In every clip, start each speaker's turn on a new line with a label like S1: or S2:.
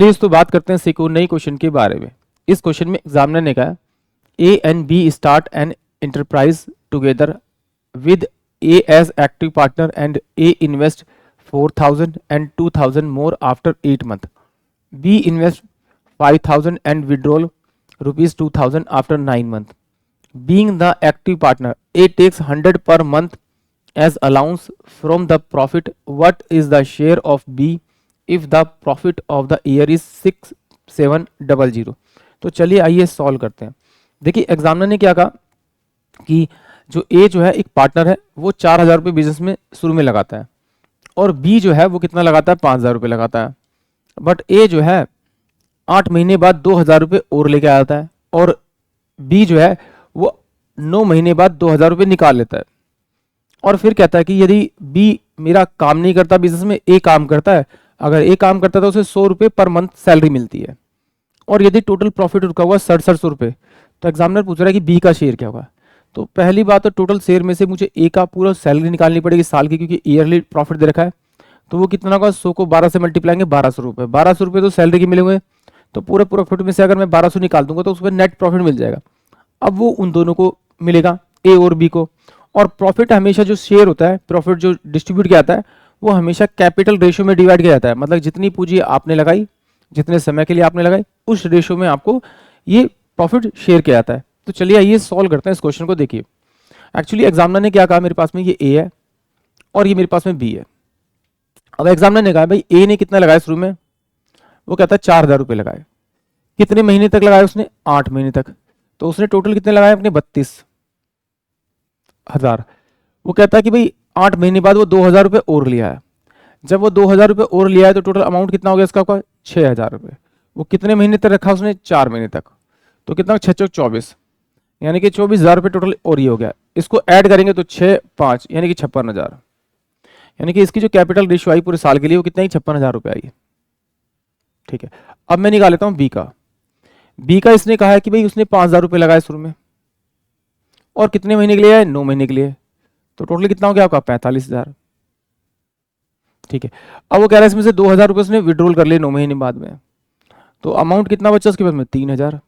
S1: Please तो बात करते हैं सीखो नई क्वेश्चन के बारे में। इस क्वेश्चन में एग्जामिनर ने कहा A and B start an enterprise together with A as active partner and A invest 4,000 and 2,000 more after 8 months. B invest 5,000 and withdrawal rupees 2,000 after 9 months. Being the active partner, A takes 100 per month as allowance from the profit. What is the share of B if the profit of the year is 6700? तो चलिए आइए solve करते हैं। देखिए examiner ने क्या कहा कि जो ए जो है एक पार्टनर है, वो 4,000 रुपये बिजनेस में शुरू में लगाता है और बी जो है वो कितना लगाता है, 5,000 रुपये लगाता है। बट ए जो है 8 महीने बाद 2,000 रुपये और लेके आता है और बी जो है वो 9 महीने बाद 2,000 रुपये निकाल लेता है और फिर कहता है कि यदि बी मेरा काम नहीं करता बिजनेस में, ए काम करता है, अगर ए काम करता है तो उसे 100 रुपये पर मंथ सैलरी मिलती है और यदि टोटल प्रॉफिट रुका हुआ 6700 रुपये, तो एग्जामिनर पूछ रहा है कि बी का शेयर क्या होगा। तो पहली बात तो टोटल शेयर में से मुझे ए का पूरा सैलरी निकालनी पड़ेगी साल की, क्योंकि ईयरली प्रॉफिट दे रखा है। तो वो कितना होगा, 100 को 12 से मल्टीप्लाएंगे 1200 रुपये, 1200 रुपये तो सैलरी के मिले हुए, तो पूरे प्रॉफिट में से अगर मैं 1200 निकाल दूंगा तो उसमें नेट प्रॉफिट मिल जाएगा। अब वो उन दोनों को मिलेगा, ए और बी को। और प्रॉफिट हमेशा जो शेयर होता है, प्रॉफिट जो डिस्ट्रीब्यूट किया जाता है, वो हमेशा कैपिटल रेशियो में डिवाइड किया जाता है। मतलब जितनी पूंजी आपने लगाई, जितने समय के लिए आपने लगाई, उस रेशियो में आपको ये प्रॉफिट शेयर किया जाता है। तो चलिए आइए सॉल्व करते हैं इस क्वेश्चन को। देखिए एक्चुअली एग्जामिनर ने क्या कहा, मेरे पास में ये ए है और ये मेरे पास में बी है। अब एग्जामिनर ने कहा भाई ए ने कितना लगाया शुरू में, वो कहता है 4,000 रुपये लगाए। कितने महीने तक लगाया उसने, 8 महीने तक। तो उसने टोटल कितने लगाए अपने, 32,000। वो कहता है कि भाई 8 महीने बाद वो 2,000 रुपये और लिया है। जब वो 2,000 रुपये और लिया है तो टोटल अमाउंट कितना हो गया इसका, 6,000 रुपये। वो कितने महीने तक रखा उसने, 4 महीने तक। तो कितना, 6 चौक 24, यानी कि 24,000 रुपये टोटल और ये हो गया। इसको ऐड करेंगे तो 6 5 यानी कि 56,000, यानी कि इसकी जो कैपिटल रेशियो आई पूरे साल के लिए वो कितना ही 56,000 रुपये आई। ठीक है, अब मैं निकाल लेता हूँ बी का। बी का इसने कहा है कि भाई उसने 5,000 रुपये लगाए शुरू में और कितने महीने के लिए है, 9 महीने के लिए। तो टोटल कितना हो गया आपका, 45,000। ठीक है, अब वो कह रहा है इसमें से 2,000 रुपये उसने विड्रॉल कर लिए 9 महीने बाद में। तो अमाउंट कितना बचा उसके पास में, 3,000।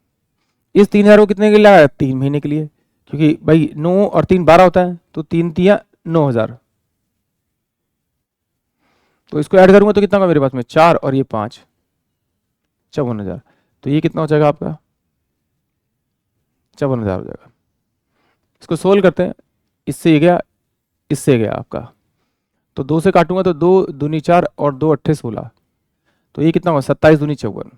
S1: इस 3,000 को कितने के लिए लगाया, 3 महीने के लिए, क्योंकि भाई 9 और 3 12 होता है, तो 3 3 9,000। तो इसको ऐड करूंगा तो कितना होगा मेरे पास में, 4 और ये 5, 54,000। तो ये कितना हो जाएगा आपका, 54,000 हो जाएगा। इसको सोल्व करते हैं, इससे ये गया, इससे गया आपका। तो 2 से काटूंगा तो 2 दूनी 4 और 2 अट्ठे 16। तो ये कितना होगा, 27 दूनी 54।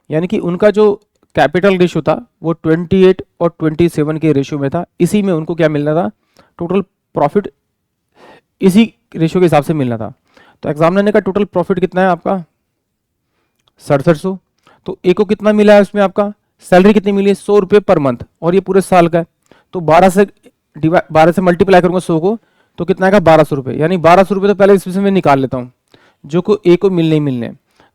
S1: यानी कि उनका जो कैपिटल रेशियो था वो 28 और 27 के रेशियो में था। इसी में उनको क्या मिलना था, टोटल प्रॉफिट इसी रेशियो के हिसाब से मिलना था। तो एग्जामिनर ने कहा टोटल प्रॉफिट कितना है आपका, 6700। तो ए को कितना मिला है उसमें आपका, सैलरी कितनी मिली है, 100 रुपये पर मंथ, और ये पूरे साल का है। तो 12 से मल्टीप्लाई करूंगा 100 को, तो कितना आएगा, 1,200 रुपये। यानी 1,200 रुपये तो पहले इसमें मैं निकाल लेता हूँ जो को ए को मिलने ही मिलने।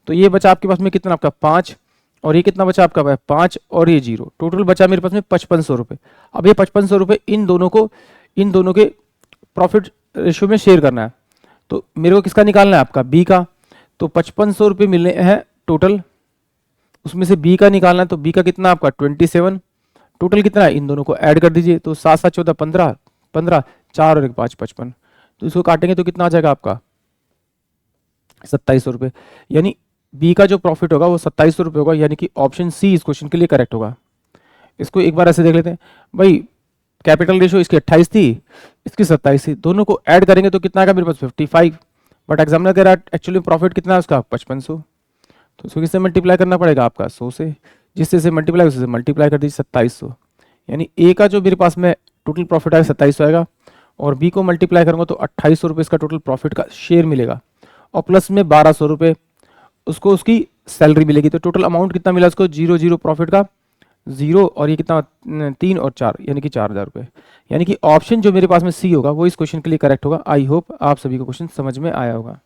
S1: तो ये बचा आपके पास में कितना, आपका 5, और ये कितना बचा आपका 5 और ये 0, टोटल बचा मेरे पास में 5500 रुपये। अब ये 5500 रुपये इन दोनों के प्रॉफिट रेशियो में शेयर करना है। तो मेरे को किसका निकालना है, आपका बी का। तो 5500 रुपये मिलने हैं टोटल, उसमें से बी का निकालना है। तो बी का कितना आपका 27, टोटल कितना है, इन दोनों को ऐड कर दीजिए। तो 7 7 14 15 15, 4 और 1 5 55। तो इसको काटेंगे तो कितना आ जाएगा आपका, 2700 रुपये। यानी बी का जो प्रॉफिट होगा वो 2700 रुपये होगा, यानी कि ऑप्शन सी इस क्वेश्चन के लिए करेक्ट होगा। इसको एक बार ऐसे देख लेते हैं, भाई कैपिटल रेशियो इसकी 28 थी, इसकी 27 थी, दोनों को ऐड करेंगे तो कितना आएगा मेरे पास 55। बट एग्जामिनर कह रहा है एक्चुअली प्रॉफिट कितना है उसका, 5500। तो इसको किससे मल्टीप्लाई करना पड़ेगा, आपका 100 से, जिससे से मल्टीप्लाई उससे मल्टीप्लाई कर दीजिए 2700। यानी ए का जो मेरे पास में टोटल प्रॉफिट आएगा 2700 आएगा, और बी को मल्टीप्लाई करूँगा तो 2800 रुपये इसका टोटल प्रॉफिट का शेयर मिलेगा, और प्लस में 1200 रुपये उसको उसकी सैलरी मिलेगी। तो टोटल अमाउंट कितना मिला उसको, 0 प्रॉफिट का 0, और ये कितना 3 और 4 यानी कि 4,000 रुपये। यानी कि ऑप्शन जो मेरे पास में सी होगा वो इस क्वेश्चन के लिए करेक्ट होगा। आई होप आप सभी को क्वेश्चन समझ में आया होगा।